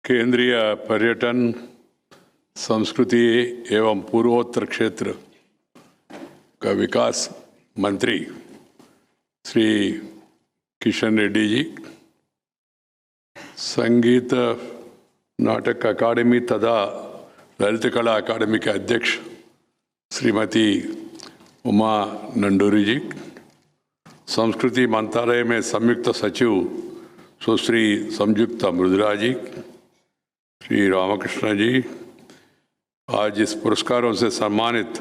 केंद्रीय पर्यटन संस्कृति एवं पूर्वोत्तर क्षेत्र का विकास मंत्री श्री किशन रेड्डी जी, संगीत नाटक अकादमी तथा ललित कला अकादमी के अध्यक्ष श्रीमती उमा नंडूरी जी, संस्कृति मंत्रालय में संयुक्त सचिव सुश्री संयुक्ता मृदुला जी, श्री रामकृष्ण जी, आज इस पुरस्कारों से सम्मानित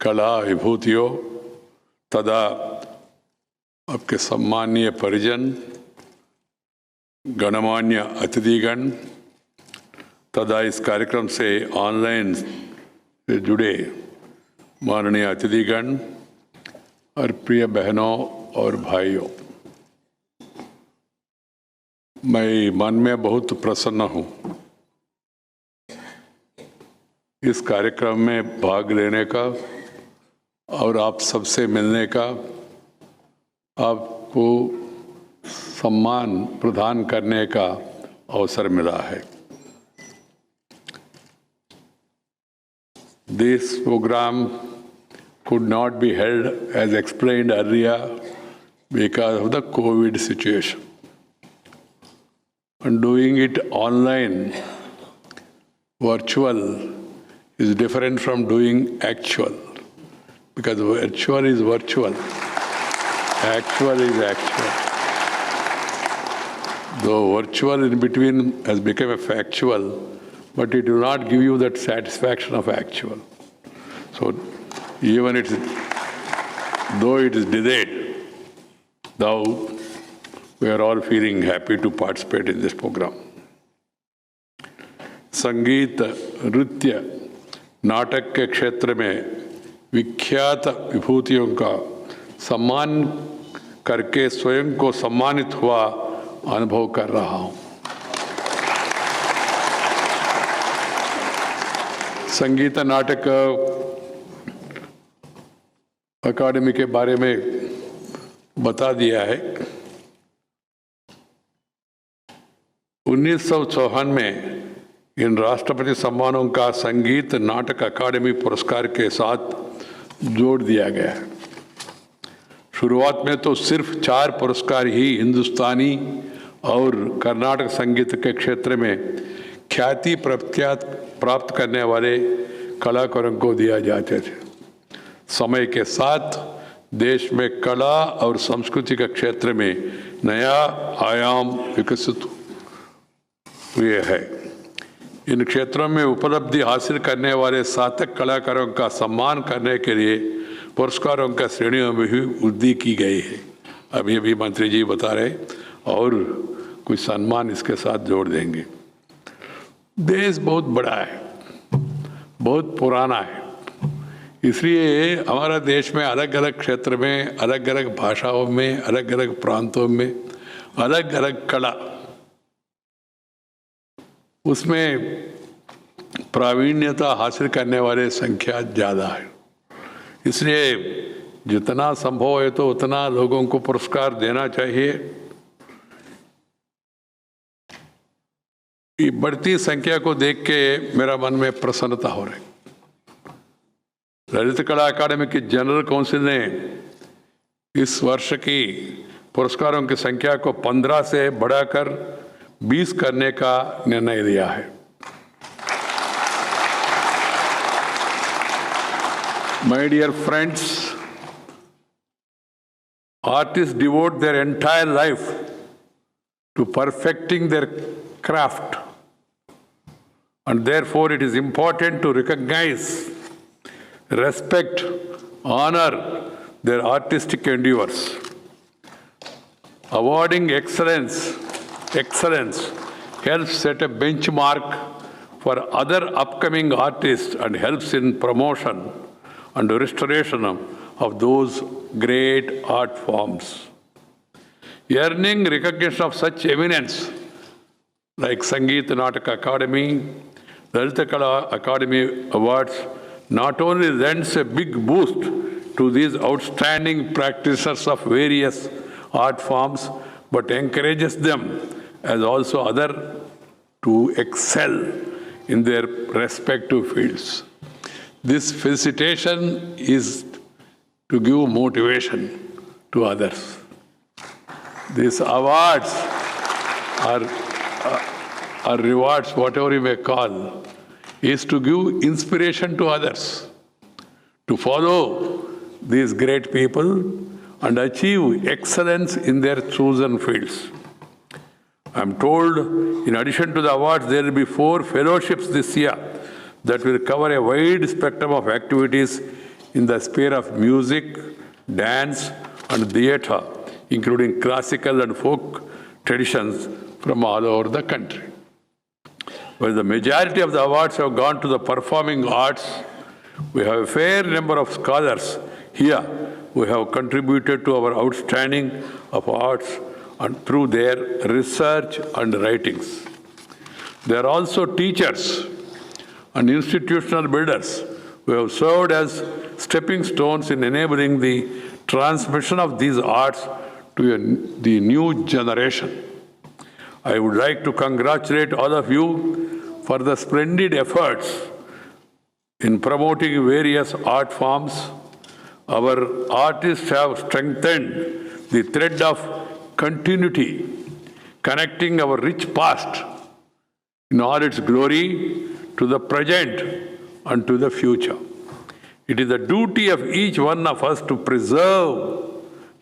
कला विभूतियों तथा आपके सम्मानीय परिजन, गणमान्य अतिथिगण तथा इस कार्यक्रम से ऑनलाइन से जुड़े माननीय अतिथिगण और प्रिय बहनों और भाइयों, मैं मन में बहुत प्रसन्न हूँ इस कार्यक्रम में भाग लेने का और आप सबसे मिलने का, आपको सम्मान प्रदान करने का अवसर मिला है। This program could not be held as explained earlier because of the COVID situation. And doing it online, virtual, is different from doing actual, because virtual is virtual, actual is actual. Though virtual in between has become a factual, but it will not give you that satisfaction of actual. So even though it is delayed, though we are all feeling happy to participate in this program. संगीत, नृत्य, नाटक के क्षेत्र में विख्यात विभूतियों का सम्मान करके स्वयं को सम्मानित हुआ अनुभव कर रहा हूँ। संगीत नाटक अकादमी के बारे में बता दिया है। 1954 में इन राष्ट्रपति सम्मानों का संगीत नाटक अकादमी पुरस्कार के साथ जोड़ दिया गया है। शुरुआत में तो सिर्फ 4 पुरस्कार ही हिंदुस्तानी और कर्नाटक संगीत के क्षेत्र में ख्याति प्राप्त करने वाले कलाकारों को दिया जाते थे। समय के साथ देश में कला और संस्कृति के क्षेत्र में नया आयाम विकसित हुए हैं। इन क्षेत्रों में उपलब्धि हासिल करने वाले सार्थक कलाकारों का सम्मान करने के लिए पुरस्कारों का श्रेणियों में भी वृद्धि की गई है। अभी अभी मंत्री जी बता रहे और कुछ सम्मान इसके साथ जोड़ देंगे। देश बहुत बड़ा है, बहुत पुराना है, इसलिए हमारा देश में अलग अलग क्षेत्र में, अलग अलग भाषाओं में, अलग अलग प्रांतों में अलग अलग कला, उसमें प्रावीण्यता हासिल करने वाले संख्या ज़्यादा है। इसलिए जितना संभव है तो उतना लोगों को पुरस्कार देना चाहिए। ये बढ़ती संख्या को देख के मेरा मन में प्रसन्नता हो रही। ललित कला अकादमी की जनरल काउंसिल ने इस वर्ष की पुरस्कारों की संख्या को 15 से बढ़ाकर 20 करने का निर्णय लिया है। My dear friends, artists devote their entire life to perfecting their craft, and therefore it is important to recognize, respect, honor their artistic endeavors. Awarding excellence helps set a benchmark for other upcoming artists and helps in promotion and restoration of those great art forms. Earning recognition of such eminence like Sangeet Natak Academy, Lalit Kala Academy Awards not only lends a big boost to these outstanding practitioners of various art forms, but encourages them as also other to excel in their respective fields. This felicitation is to give motivation to others. These awards or rewards, whatever you may call, is to give inspiration to others to follow these great people and achieve excellence in their chosen fields. I'm told, in addition to the awards, there will be 4 fellowships this year that will cover a wide spectrum of activities in the sphere of music, dance, and theatre, including classical and folk traditions from all over the country. While the majority of the awards have gone to the performing arts, we have a fair number of scholars here who have contributed to our outstanding of arts and through their research and writings. They are also teachers and institutional builders who have served as stepping stones in enabling the transmission of these arts to the new generation. I would like to congratulate all of you for the splendid efforts in promoting various art forms. Our artists have strengthened the thread of continuity, connecting our rich past in all its glory to the present and to the future. It is the duty of each one of us to preserve,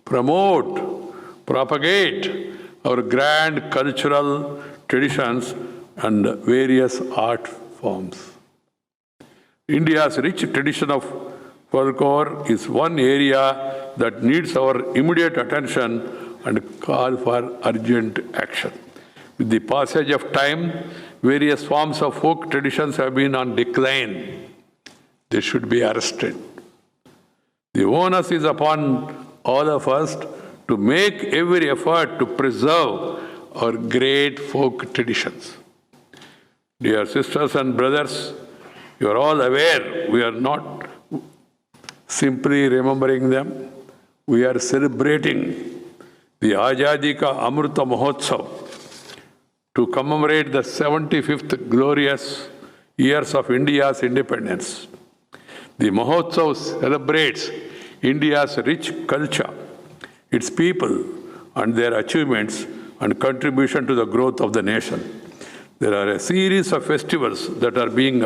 promote, propagate our grand cultural traditions and various art forms. India's rich tradition of folklore is one area that needs our immediate attention and call for urgent action. With the passage of time, various forms of folk traditions have been on decline. They should be arrested. The onus is upon all of us to make every effort to preserve our great folk traditions. Dear sisters and brothers, you are all aware we are not simply remembering them. We are celebrating the Azadi Ka Amrita Mahotsav to commemorate the 75th glorious years of India's independence. The Mahotsav celebrates India's rich culture, its people, and their achievements and contribution to the growth of the nation. There are a series of festivals that are being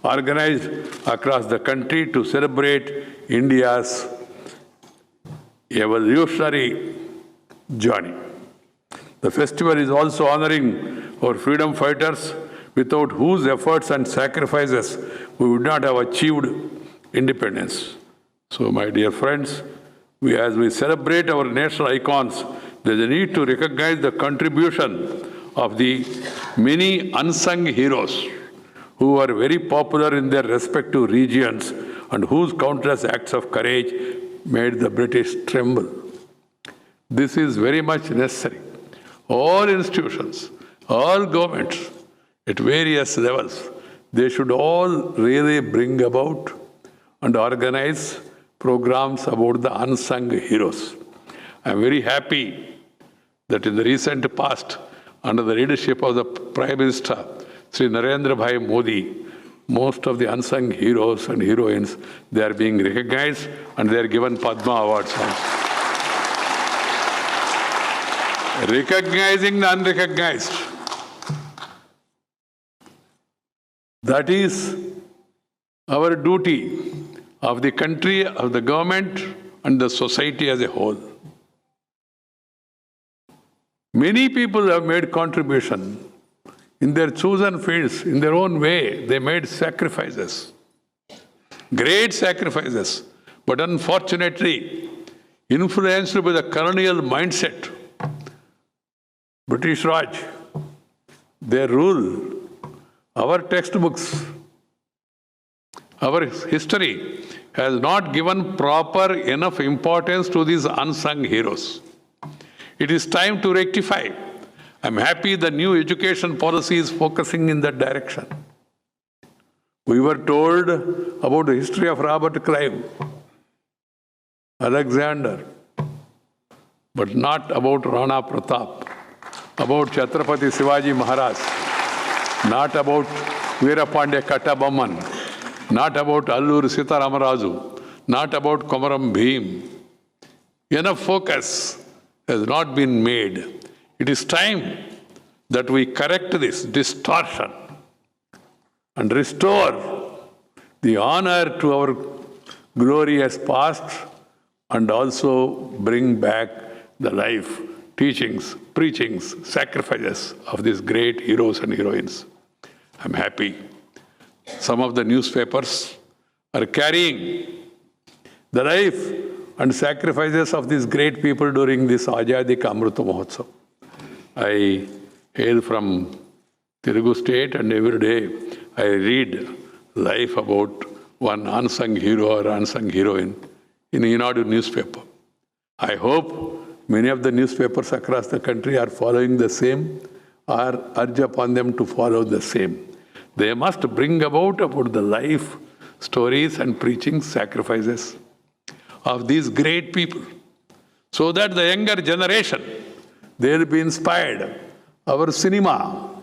organized across the country to celebrate India's evolutionary journey. The festival is also honoring our freedom fighters, without whose efforts and sacrifices we would not have achieved independence. So, my dear friends, as we celebrate our national icons, there is a need to recognize the contribution of the many unsung heroes who are very popular in their respective regions and whose countless acts of courage made the British tremble. This is very much necessary. All institutions, all governments at various levels, they should all really bring about and organize programs about the unsung heroes. I am very happy that in the recent past, under the leadership of the Prime Minister, Sri Narendra Bhai Modi, most of the unsung heroes and heroines, they are being recognized and they are given Padma Awards. Recognizing the unrecognized. That is our duty of the country, of the government, and the society as a whole. Many people have made contribution in their chosen fields, in their own way. They made sacrifices, great sacrifices, but unfortunately influenced by the colonial mindset, British Raj, their rule, our textbooks, our history has not given proper enough importance to these unsung heroes. It is time to rectify. I'm happy the new education policy is focusing in that direction. We were told about the history of Robert Clive, Alexander, but not about Rana Pratap, about Chhatrapati Shivaji Maharaj. not about Veerapandya Kattabomman, not about Alluri Sitaramarazu, not about Komaram Bhim. Enough focus has not been made. It is time that we correct this distortion and restore the honor to our glorious past and also bring back the life, teachings, preachings, sacrifices of these great heroes and heroines. I'm happy. Some of the newspapers are carrying the life and sacrifices of these great people during this Azadi Ka Amrita Mahotsav. I hail from Telugu state, and every day I read life about one unsung hero or unsung heroine in Naidu newspaper. I hope many of the newspapers across the country are following the same or urge upon them to follow the same. They must bring about the life, stories and preaching sacrifices of these great people, so that the younger generation, they'll be inspired. Our cinema,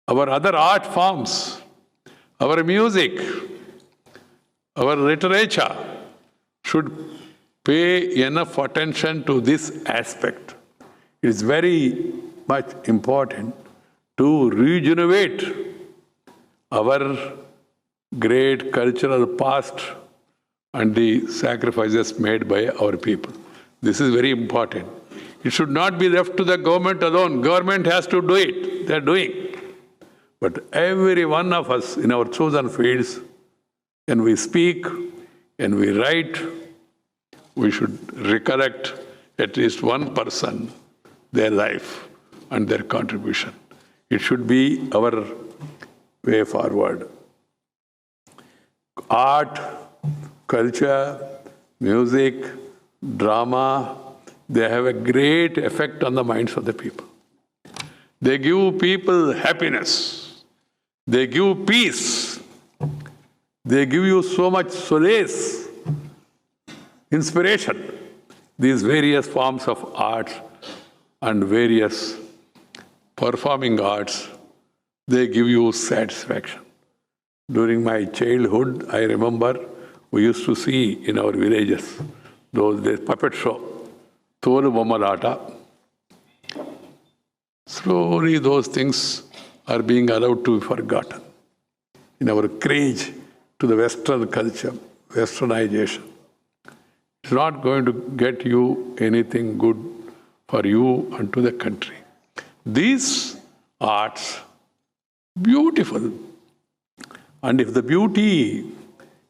our other art forms, our music, our literature should pay enough attention to this aspect. It is very much important to regenerate our great cultural past and the sacrifices made by our people. This is very important. It should not be left to the government alone. Government has to do it. They are doing. But every one of us in our chosen fields, when we speak and we write, we should recollect at least one person, their life and their contribution. It should be our way forward. Art, culture, music, drama, they have a great effect on the minds of the people. They give people happiness. They give peace. They give you so much solace, inspiration. These various forms of art and various performing arts, they give you satisfaction. During my childhood, I remember we used to see in our villages those days puppet show, Tolu Bommalata. Slowly those things are being allowed to be forgotten in our cringe to the Western culture, Westernization. It's not going to get you anything good for you and to the country. These arts, beautiful. And if the beauty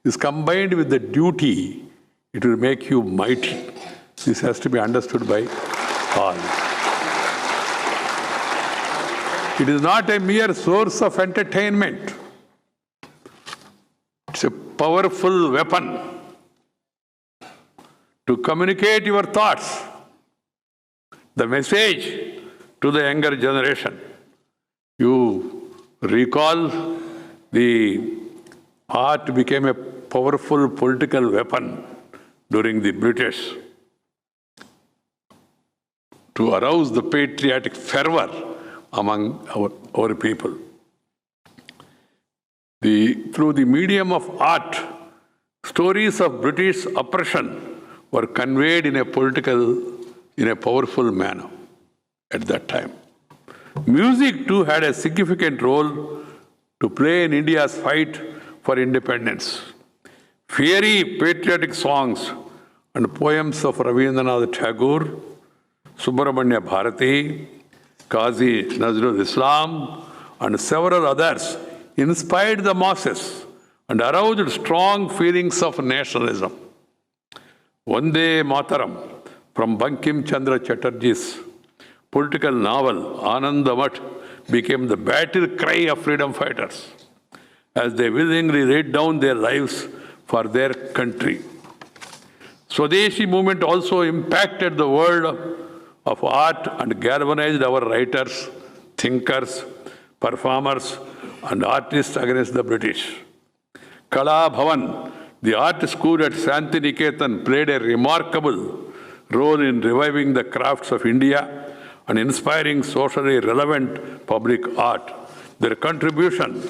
is combined with the duty, it will make you mighty. This has to be understood by all. It is not a mere source of entertainment. It's a powerful weapon to communicate your thoughts, the message to the younger generation. You recall the art became a powerful political weapon during the British to arouse the patriotic fervor among our people. Through the medium of art, stories of British oppression were conveyed in a powerful manner at that time. Music too had a significant role to play in India's fight for independence. Fiery patriotic songs and poems of Rabindranath Tagore, Subramanya Bharati, Qazi Nazrul Islam, and several others inspired the masses and aroused strong feelings of nationalism. Vande Mataram, from Bankim Chandra Chatterjee's political novel Anandamath, became the battle cry of freedom fighters as they willingly laid down their lives for their country. Swadeshi movement also impacted the world of art and galvanized our writers, thinkers, performers, and artists against the British. Kala Bhavan, the art school at Shantiniketan, played a remarkable role in reviving the crafts of India and inspiring socially relevant public art. Their contribution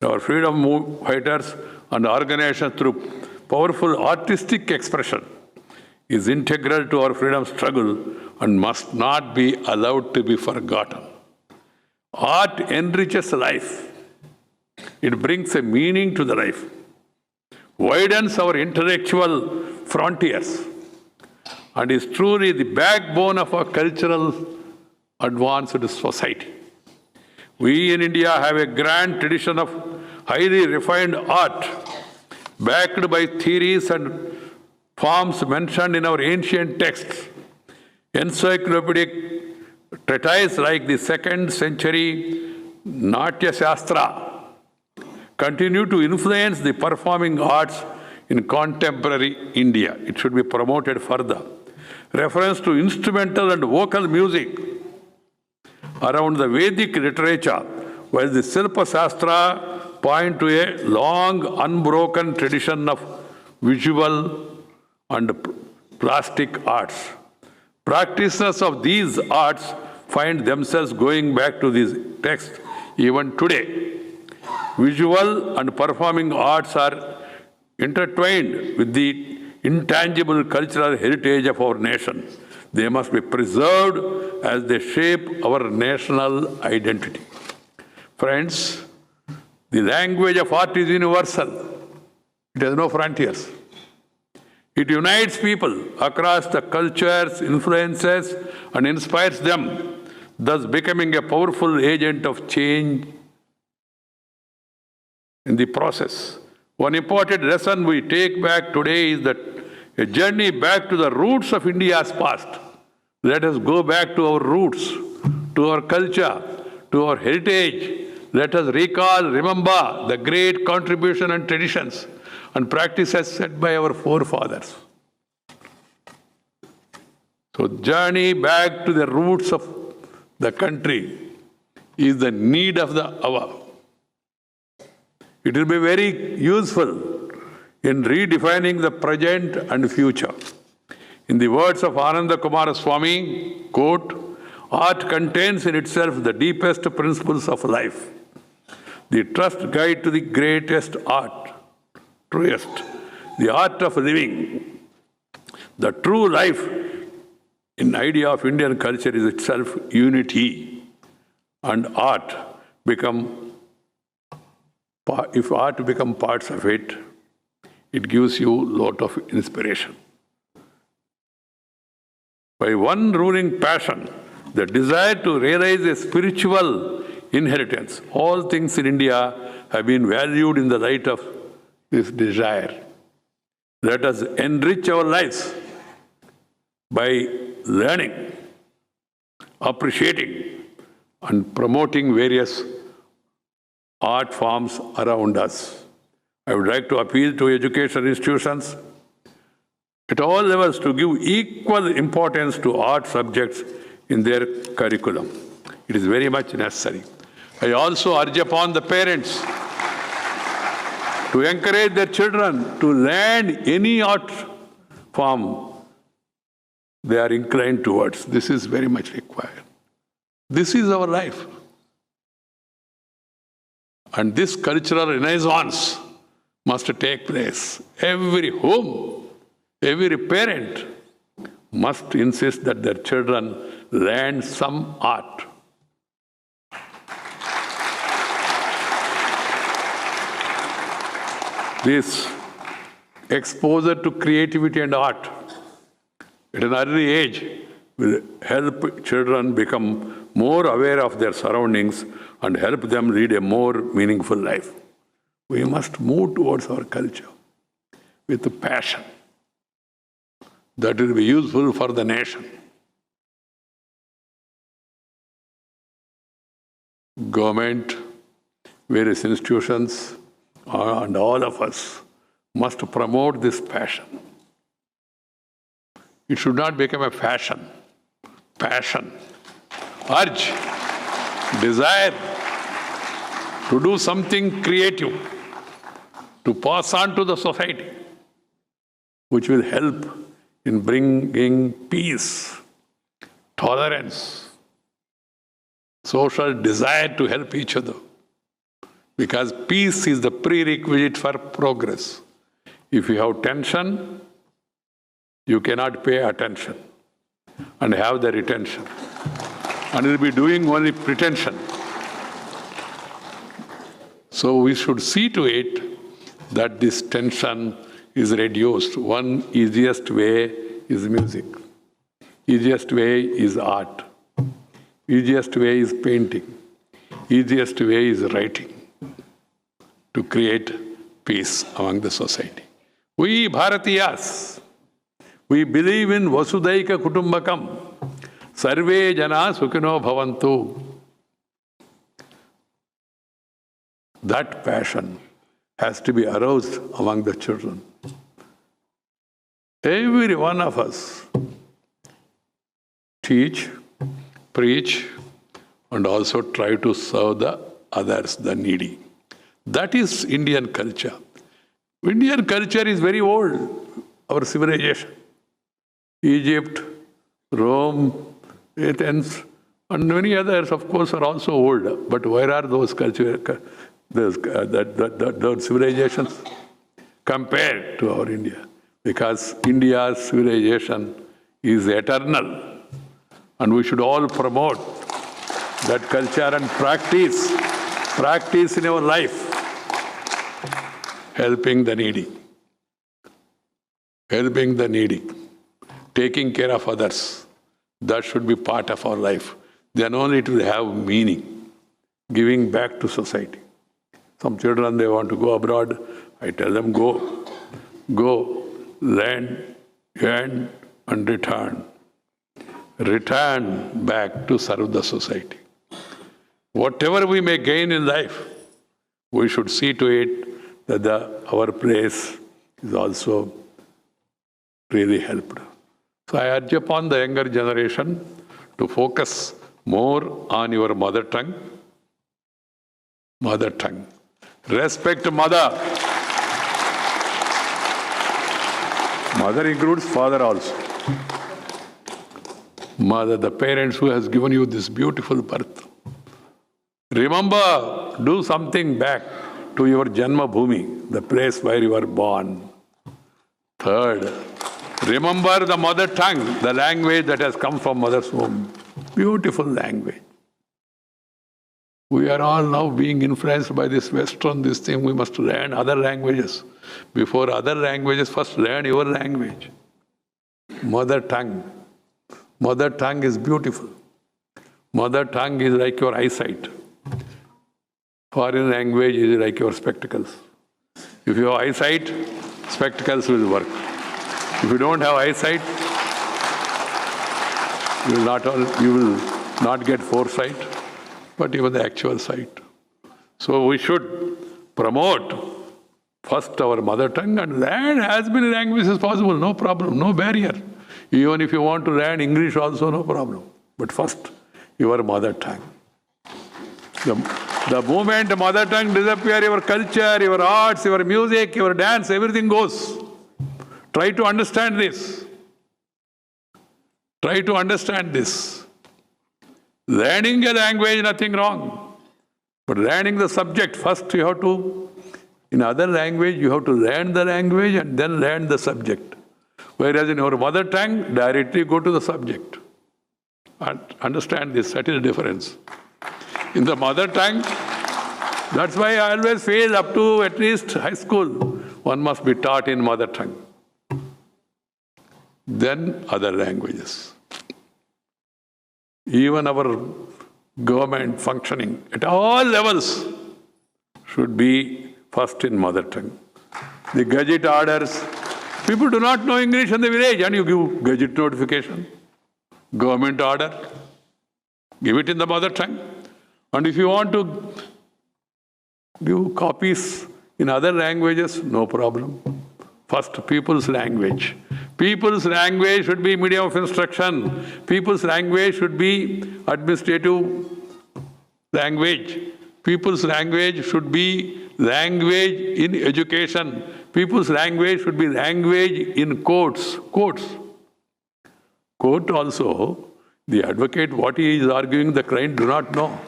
to our freedom fighters and organizations through powerful artistic expression is integral to our freedom struggle and must not be allowed to be forgotten. Art enriches life. It brings a meaning to the life, widens our intellectual frontiers, and is truly the backbone of our cultural advanced society. We in India have a grand tradition of highly refined art, backed by theories and forms mentioned in our ancient texts. Encyclopedic treatises like the 2nd century Natya Shastra continue to influence the performing arts in contemporary India. It should be promoted further. Reference to instrumental and vocal music around the Vedic literature, while the Silpa Shastra point to a long, unbroken tradition of visual and plastic arts. Practitioners of these arts find themselves going back to these texts even today. Visual and performing arts are intertwined with the intangible cultural heritage of our nation. They must be preserved as they shape our national identity. Friends, the language of art is universal. It has no frontiers. It unites people across the cultures, influences, and inspires them, thus becoming a powerful agent of change in the process. One important lesson we take back today is that a journey back to the roots of India's past. Let us go back to our roots, to our culture, to our heritage. Let us recall, remember the great contribution and traditions and practices set by our forefathers. So, journey back to the roots of the country is the need of the hour. It will be very useful in redefining the present and future. In the words of Ananda Kumara Swami, quote, art contains in itself the deepest principles of life, the trust guide to the greatest art, truest, the art of living. The true life in the idea of Indian culture is itself unity, and art become, if art become parts of it, it gives you a lot of inspiration. By one ruling passion, the desire to realize a spiritual inheritance, all things in India have been valued in the light of this desire. Let us enrich our lives by learning, appreciating, and promoting various art forms around us. I would like to appeal to education institutions at all levels to give equal importance to art subjects in their curriculum. It is very much necessary. I also urge upon the parents to encourage their children to learn any art form they are inclined towards. This is very much required. This is our life. And this cultural renaissance must take place. Every home, every parent must insist that their children learn some art. This exposure to creativity and art at an early age will help children become more aware of their surroundings and help them lead a more meaningful life. We must move towards our culture with passion that will be useful for the nation. Government, various institutions, and all of us must promote this passion. It should not become a fashion. Passion, urge, desire to do something creative, to pass on to the society, which will help in bringing peace tolerance, social desire to help each other. Because peace is the prerequisite for progress. If you have tension, you cannot pay attention and have the retention. And you'll be doing only pretension. So we should see to it that this tension is reduced. One easiest way is music. Easiest way is art. Easiest way is painting. Easiest way is writing to create peace among the society. We Bharatiyas, we believe in Vasudaika Kutumbakam. Sarve Jana Sukhino Bhavantu. That passion has to be aroused among the children. Every one of us teach, preach, and also try to serve the others, the needy. That is Indian culture. Indian culture is very old, our civilization. Egypt, Rome, Athens, and many others, of course, are also old. But where are those those civilizations compared to our India? Because India's civilization is eternal. And we should all promote that culture and practice in our life. Helping the needy. Helping the needy. Taking care of others. That should be part of our life. Then only it will have meaning. Giving back to society. Some children, they want to go abroad. I tell them, go, learn, earn, and return. Return back to serve the society. Whatever we may gain in life, we should see to it that our place is also really helped. So I urge upon the younger generation to focus more on your mother tongue. Mother tongue. Respect mother. Mother includes father also. Mother, the parents who has given you this beautiful birth. Remember, do something back to your Janma Bhumi, the place where you were born. Third, remember the mother tongue, the language that has come from mother's womb. Beautiful language. We are all now being influenced by this Western, this thing. We must learn other languages. Before other languages, first learn your language. Mother tongue. Mother tongue is beautiful. Mother tongue is like your eyesight. Foreign language is like your spectacles. If you have eyesight, spectacles will work. If you don't have eyesight, you will not get foresight, but even the actual sight. So we should promote first our mother tongue and learn as many languages as possible, no problem, no barrier. Even if you want to learn English also, no problem. But first, your mother tongue. The moment mother tongue disappears, your culture, your arts, your music, your dance, everything goes. Try to understand this. Try to understand this. Learning a language, nothing wrong. But learning the subject, first you have to, in other language, you have to learn the language and then learn the subject. Whereas in your mother tongue, directly go to the subject. And understand this, that is the difference. In the mother tongue, that's why I always feel up to at least high school, one must be taught in mother tongue. Then other languages. Even our government functioning at all levels should be first in mother tongue. The gadget orders, people do not know English in the village and you give gadget notification. Government order, give it in the mother tongue. And if you want to give copies in other languages, no problem. First, people's language. People's language should be medium of instruction. People's language should be administrative language. People's language should be language in education. People's language should be language in courts. Court also The advocate, what he is arguing, the client do not know.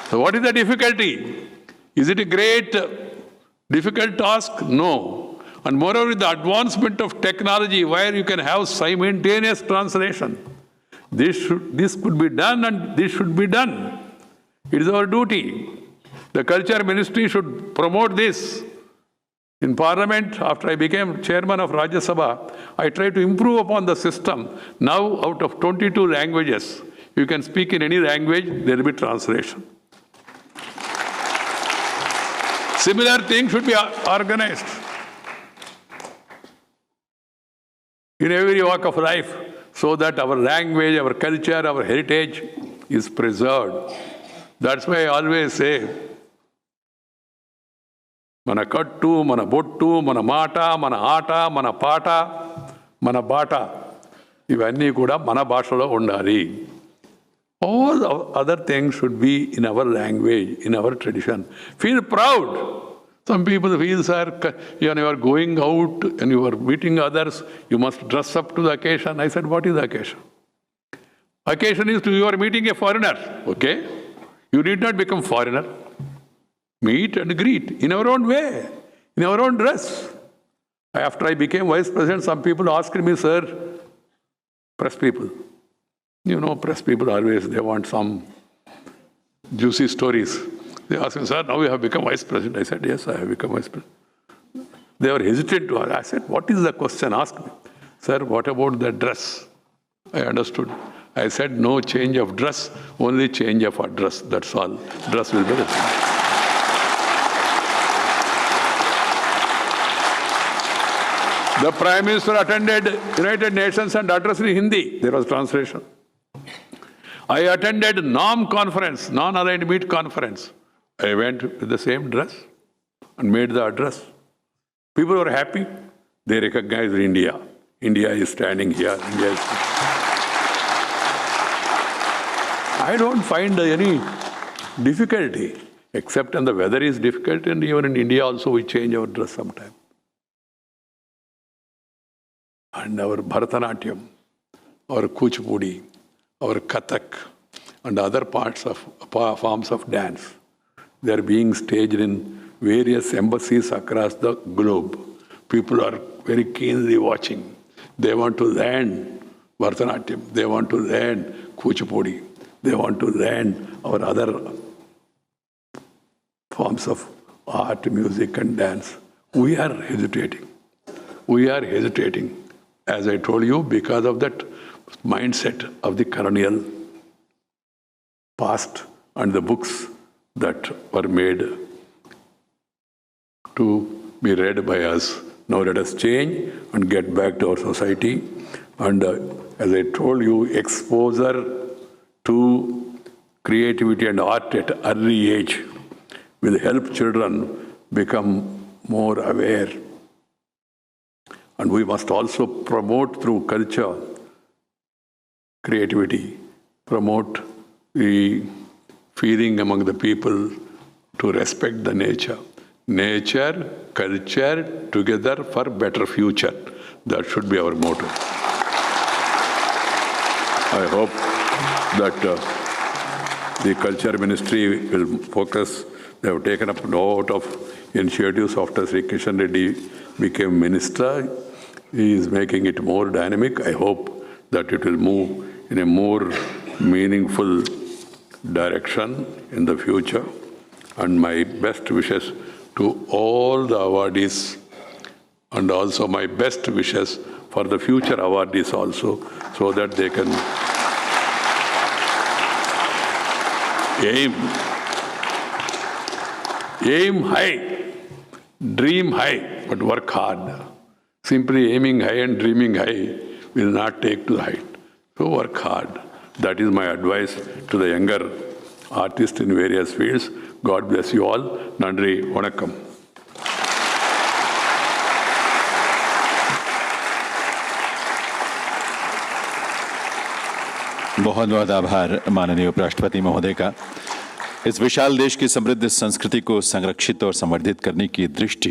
So what is the difficulty? Is it a great, difficult task? No. And moreover, the advancement of technology where you can have simultaneous translation. This could be done and this should be done. It is our duty. The Culture Ministry should promote this. In Parliament, after I became chairman of Rajya Sabha, I tried to improve upon the system. Now, out of 22 languages, you can speak in any language, there will be translation. Similar thing should be organized in every walk of life so that our language, our culture, our heritage is preserved. That's why I always say, mana kattu, mana bottu, mana mata, mana ata, mana pata, mana bata. Ivanni kuda mana bhashalo undali. All the other things should be in our language, in our tradition. Feel proud. Some people feel, sir, when you are going out and you are meeting others, you must dress up to the occasion. I said, what is the occasion? Occasion is you are meeting a foreigner, okay? You need not become foreigner. Meet and greet in our own way, in our own dress. After I became vice president, some people asked me, sir, press people. You know, press people always, they want some juicy stories. They asked me, sir, now you have become vice president. I said, yes, I have become vice president. They were hesitant to ask. I said, what is the question? Ask me. Sir, what about the dress? I understood. I said, no change of dress, only change of address. That's all. Dress will be the same. The Prime Minister attended United Nations and addressed in Hindi. There was translation. I attended NAM conference, non-aligned meet conference. I went with the same dress and made the address. People were happy. They recognized India. India is standing here. I don't find any difficulty, except when the weather is difficult, and even in India also we change our dress sometimes. And our Bharatanatyam, our Kuchipudi, our Kathak, and other forms of dance, they are being staged in various embassies across the globe. People are very keenly watching. They want to learn Bharatanatyam. They want to learn Kuchipudi. They want to learn our other forms of art, music, and dance. We are hesitating. We are hesitating. As I told you, because of that mindset of the colonial past and the books that were made to be read by us. Now let us change and get back to our society. And as I told you, exposure to creativity and art at early age will help children become more aware. And we must also promote through culture, creativity, promote the feeling among the people to respect the nature. Nature, culture, together for better future. That should be our motto. I hope that the Culture Ministry will focus. They have taken up a lot of initiatives after Sri Kishan Reddy became minister. He is making it more dynamic. I hope that it will move in a more meaningful direction in the future. And my best wishes to all the awardees, and also my best wishes for the future awardees also, so that they can aim high, dream high, but work hard. Simply aiming high and dreaming high will not take to the height. So work hard. That is my advice to the younger artists in various fields. God bless you all. Nandri, Vanakkam. बहुत बहुत आभार माननीय उपराष्ट्रपति महोदय का। इस विशाल देश की समृद्ध संस्कृति को संरक्षित और संवर्धित करने की दृष्टि